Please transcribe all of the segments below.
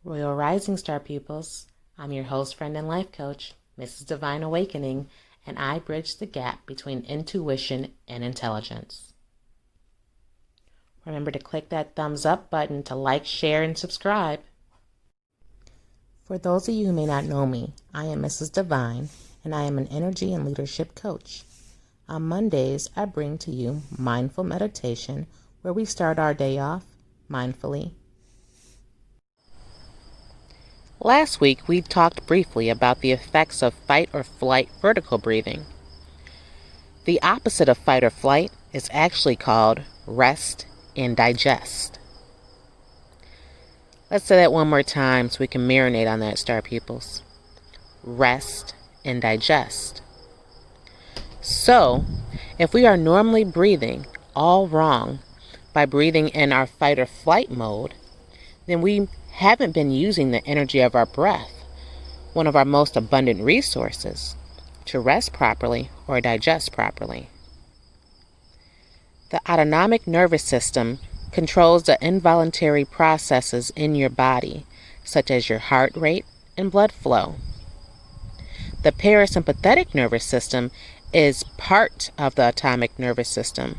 Royal Rising Star pupils, I'm your host, friend, and life coach, Mrs.Divine Awakening, and I bridge the gap between intuition and intelligence. Remember to click that thumbs up button to like, share, and subscribe. For those of you who may not know me, I am Mrs. Divine, and I am an energy and leadership coach. On Mondays, I bring to you mindful meditation, where we start our day off mindfully. Last week, we talked briefly about the effects of fight or flight vertical breathing. The opposite of fight or flight is actually called rest and digest. Let's say that one more time so we can marinate on that, star pupils. Rest and digest. So, if we are normally breathing all wrong by breathing in our fight or flight mode, then we haven't been using the energy of our breath, one of our most abundant resources, to rest properly or digest properly. The autonomic nervous system controls the involuntary processes in your body, such as your heart rate and blood flow. The parasympathetic nervous system is part of the autonomic nervous system.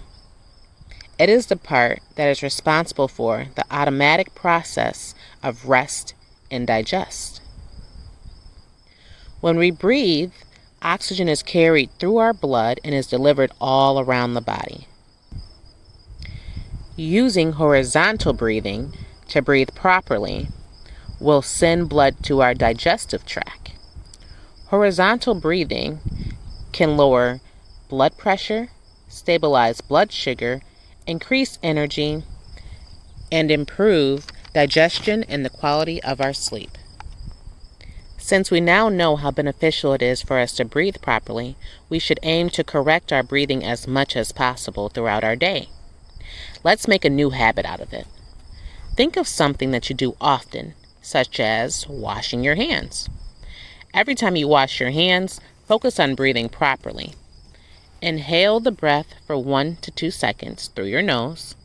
It is the part that is responsible for the automatic process of rest and digest. When we breathe, oxygen is carried through our blood and is delivered all around the body. Using horizontal breathing to breathe properly will send blood to our digestive tract. Horizontal breathing can lower blood pressure, stabilize blood sugar, increase energy, and improve digestion and the quality of our sleep. Since we now know how beneficial it is for us to breathe properly, we should aim to correct our breathing as much as possible throughout our day. Let's make a new habit out of it. Think of something that you do often, such as washing your hands. Every time you wash your hands, focus on breathing properly. Inhale the breath for 1 to 2 seconds through your nose,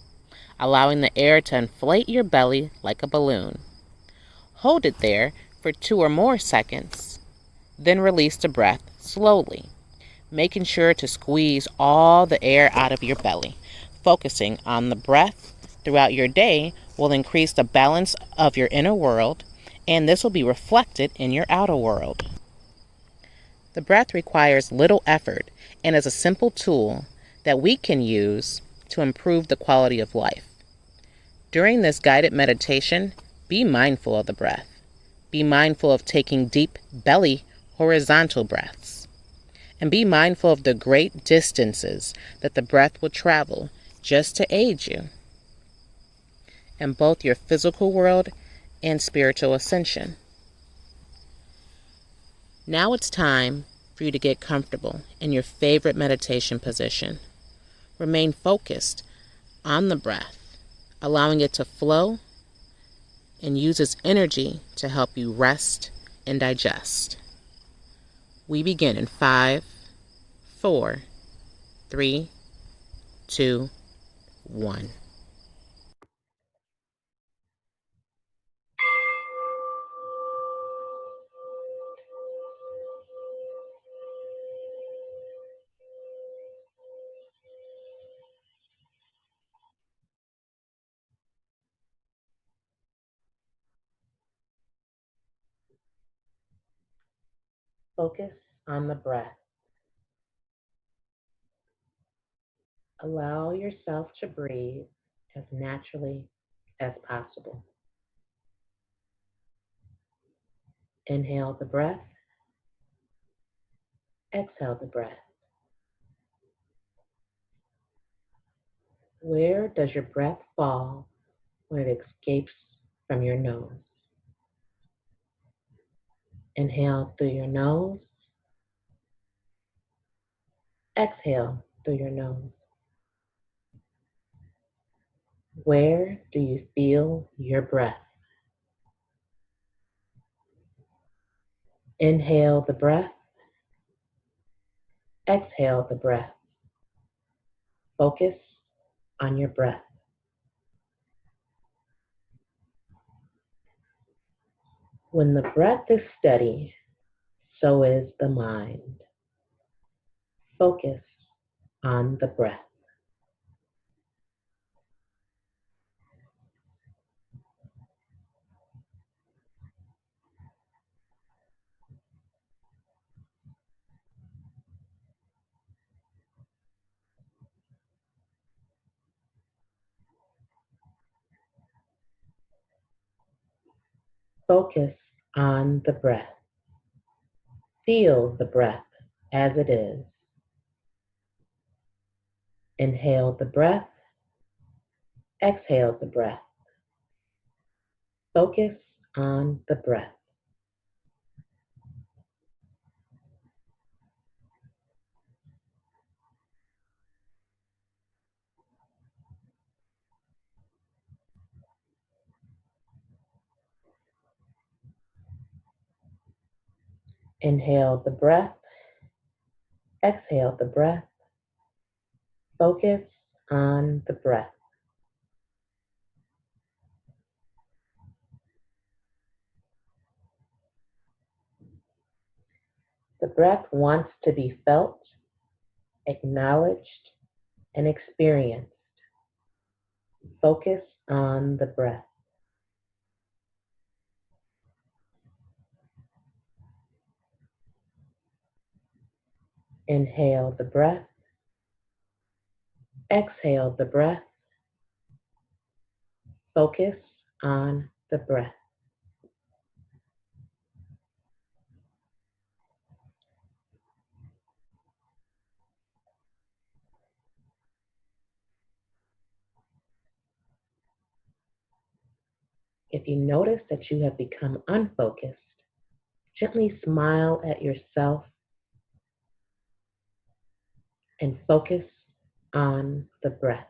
allowing the air to inflate your belly like a balloon. Hold it there for 2 or more seconds, then release the breath slowly, making sure to squeeze all the air out of your belly. Focusing on the breath throughout your day will increase the balance of your inner world, and this will be reflected in your outer world. The breath requires little effort and is a simple tool that we can use to improve the quality of life. During this guided meditation, be mindful of the breath. Be mindful of taking deep belly horizontal breaths. And be mindful of the great distances that the breath will travel just to aid you in both your physical world and spiritual ascension. Now it's time for you to get comfortable in your favorite meditation position. Remain focused on the breath, allowing it to flow and use its energy to help you rest and digest. We begin in 5, 4, 3, 2, 1. Focus on the breath. Allow yourself to breathe as naturally as possible. Inhale the breath. Exhale the breath. Where does your breath fall when it escapes from your nose? Inhale through your nose. Exhale through your nose. Where do you feel your breath? Inhale the breath. Exhale the breath. Focus on your breath. When the breath is steady, so is the mind. Focus on the breath. Focus on the breath. Feel the breath as it is. Inhale the breath. Exhale the breath. Focus on the breath. Inhale the breath. Exhale the breath. Focus on the breath. The breath wants to be felt, acknowledged, and experienced. Focus on the breath. Inhale the breath. Exhale the breath. Focus on the breath. If you notice that you have become unfocused, gently smile at yourself and focus on the breath.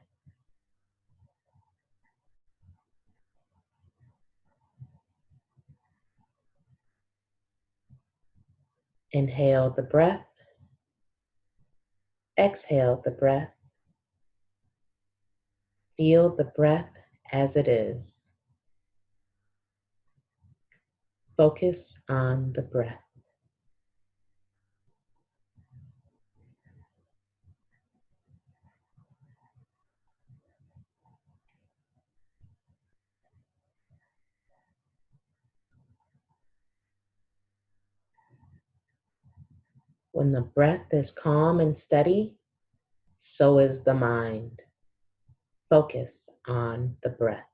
Inhale the breath. Exhale the breath. Feel the breath as it is. Focus on the breath. When the breath is calm and steady, so is the mind. Focus on the breath.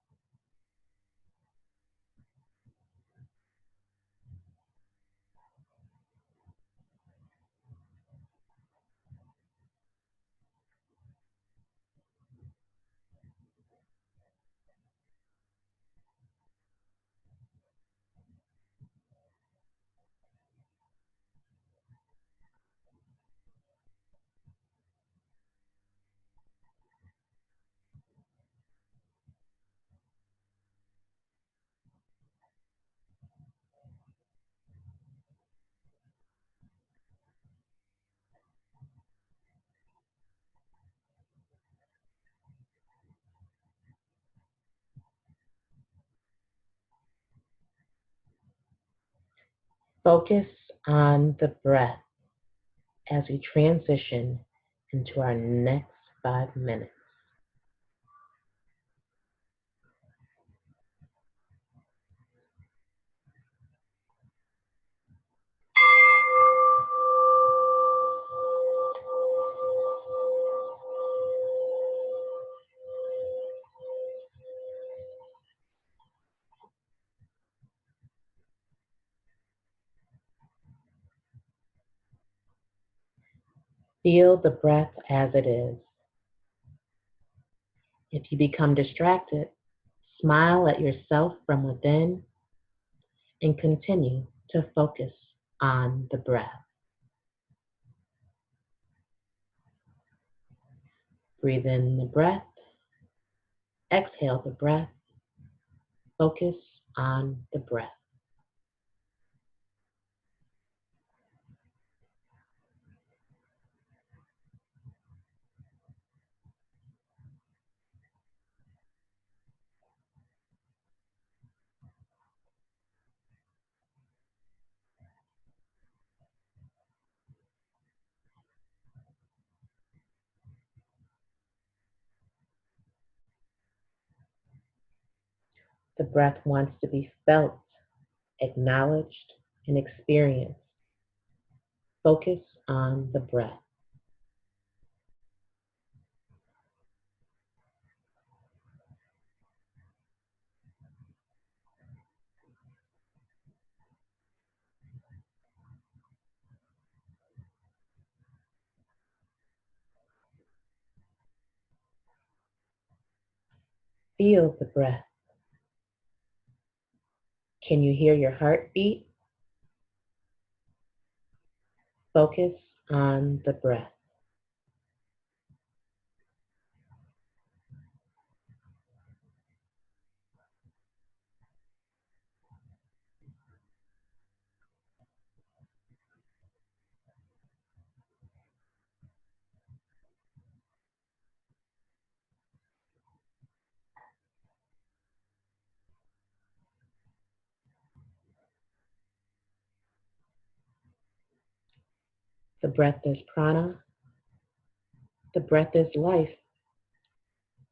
Focus on the breath as we transition into our next 5 minutes. Feel the breath as it is. If you become distracted, smile at yourself from within and continue to focus on the breath. Breathe in the breath. Exhale the breath. Focus on the breath. The breath wants to be felt, acknowledged, and experienced. Focus on the breath. Feel the breath. Can you hear your heartbeat? Focus on the breath. The breath is prana. The breath is life.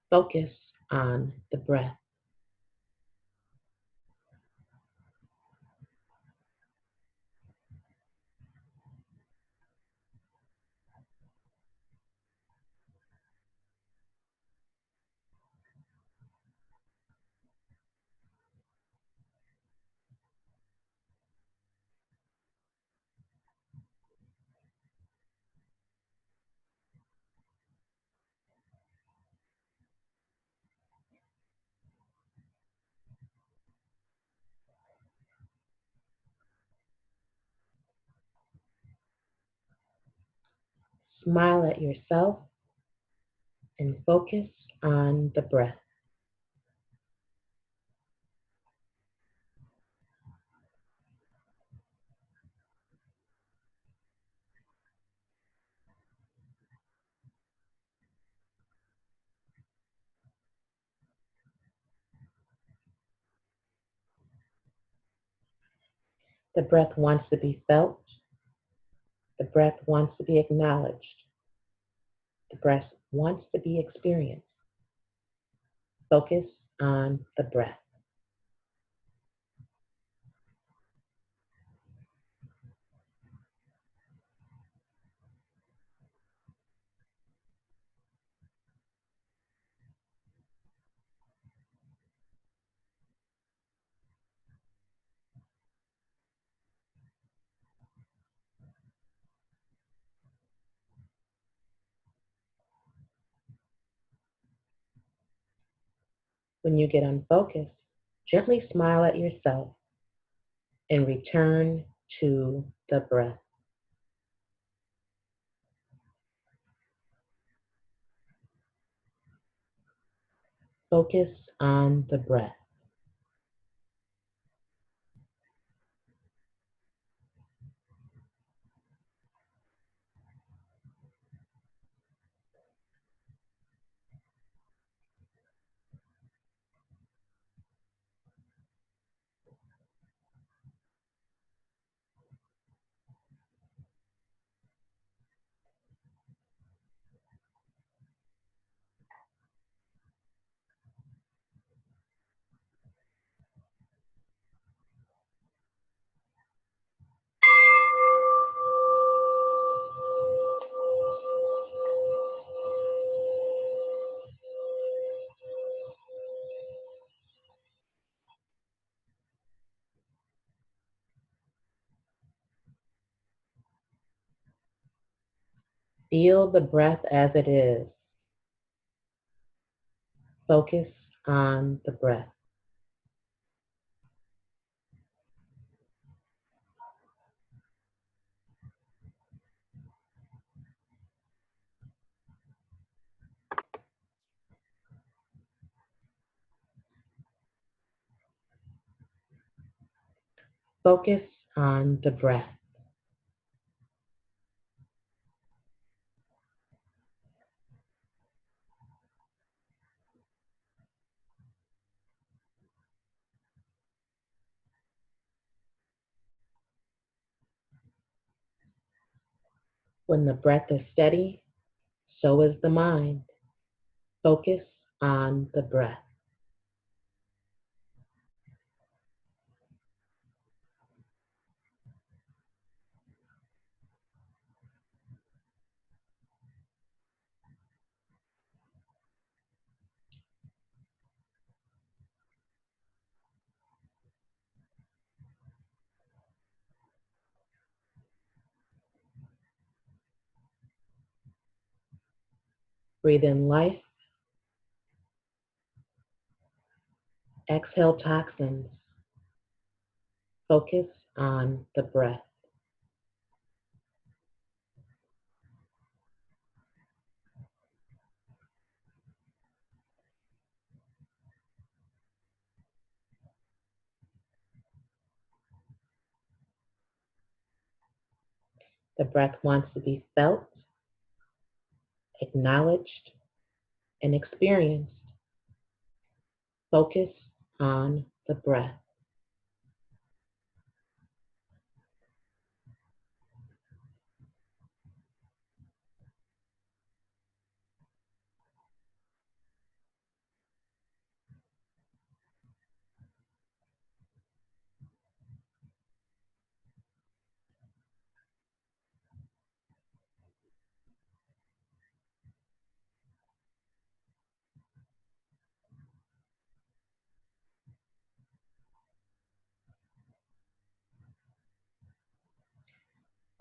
Focus on the breath. Smile at yourself and focus on the breath. The breath wants to be felt. The breath wants to be acknowledged. The breath wants to be experienced. Focus on the breath. When you get unfocused, gently smile at yourself and return to the breath. Focus on the breath. Feel the breath as it is. Focus on the breath. Focus on the breath. When the breath is steady, so is the mind. Focus on the breath. Breathe in life. Exhale toxins. Focus on the breath. The breath wants to be felt, acknowledged, and experienced. Focus on the breath.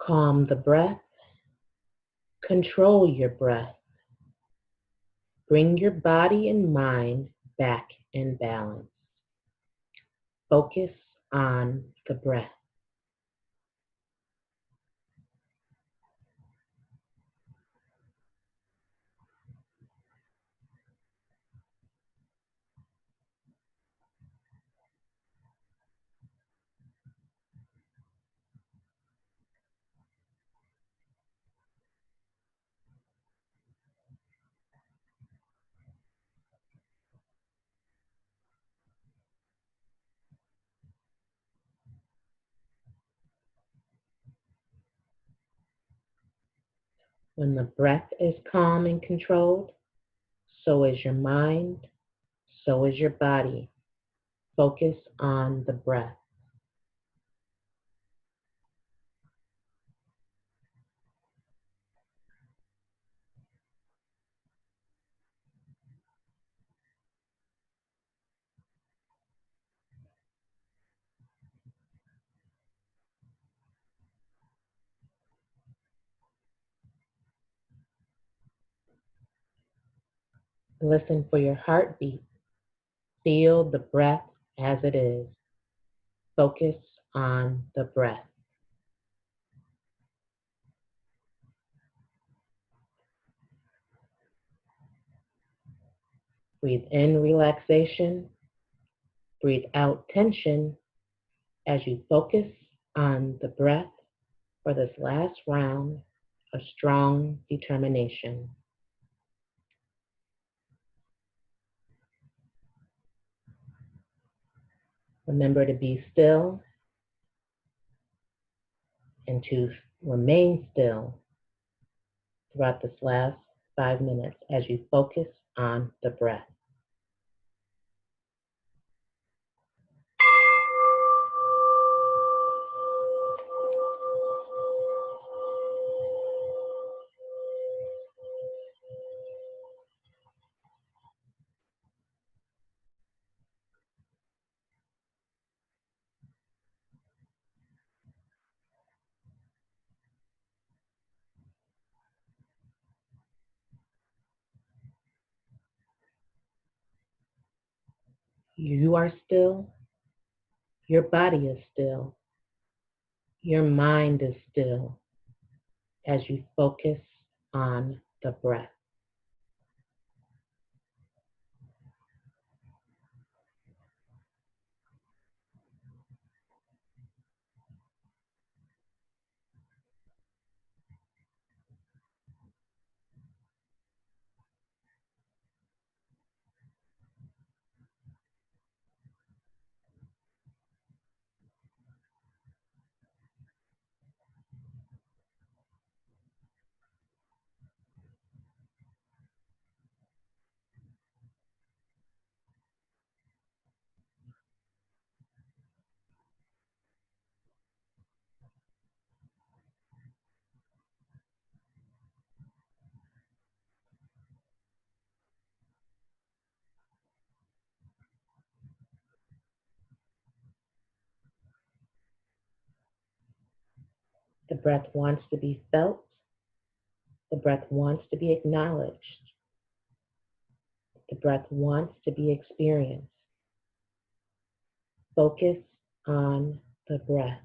Calm the breath. Control your breath. Bring your body and mind back in balance. Focus on the breath. When the breath is calm and controlled, so is your mind, so is your body. Focus on the breath. Listen for your heartbeat. Feel the breath as it is. Focus on the breath. Breathe in relaxation. Breathe out tension as you focus on the breath for this last round of strong determination. Remember to be still and to remain still throughout this last 5 minutes as you focus on the breath. You are still, your body is still, your mind is still as you focus on the breath. The breath wants to be felt. The breath wants to be acknowledged. The breath wants to be experienced. Focus on the breath.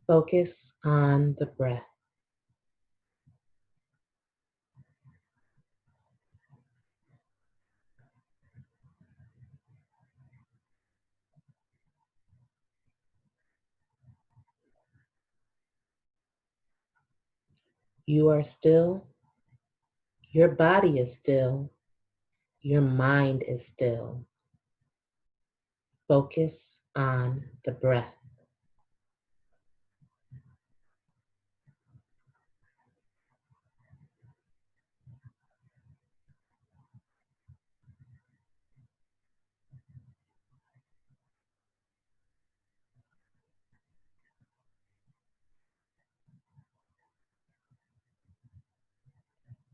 Focus on the breath. You are still. Your body is still. Your mind is still. Focus on the breath.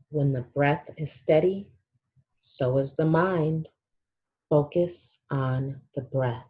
When the breath is steady, so is the mind. Focus on the breath.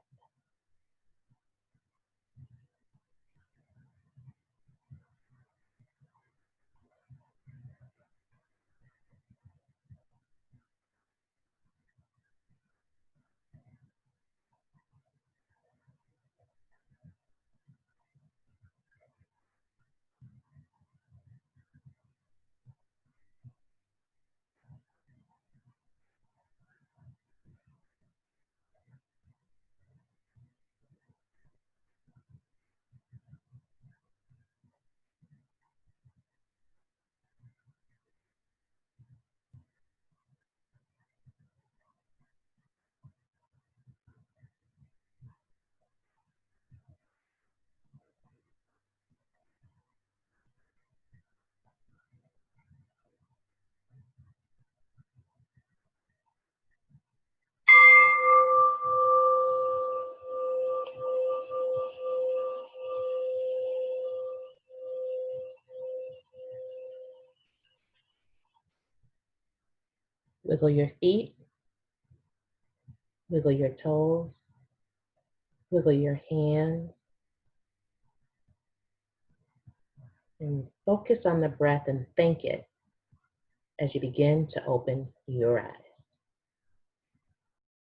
Wiggle your feet, wiggle your toes, wiggle your hands, and focus on the breath and thank it as you begin to open your eyes.